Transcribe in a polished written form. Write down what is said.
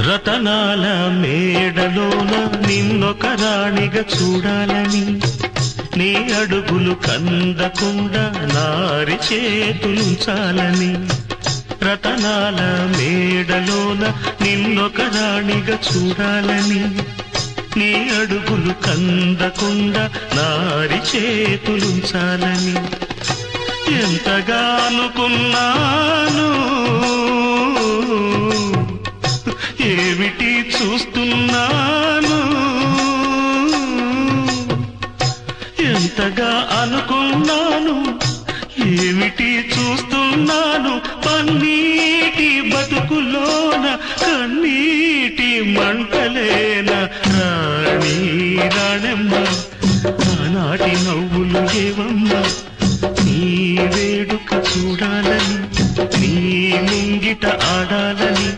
రతనాల మేడలోన నిన్నొక రాణిగా చూడాలని, నీ అడుగులు కందకుండా నారి చేతులుంచాలని. రతనాల మేడలోన నిన్నొక రాణిగా చూడాలని, నీ అడుగులు కందకుండా నారి చేతులుంచాలని. ఎంతగా అనుకున్నాను, ఏమిటి చూస్తున్నాను. ఎంతగా అనుకున్నాను, ఏమిటి చూస్తున్నాను. పన్నీటి బతుకులోన కన్నీటి మంటలేన రాణి రాణమ్మ. ఆనాటి నవ్వులు ఏవమ్మ, నీ వేడుక చూడాలని, నీ ముంగిట ఆడాలని.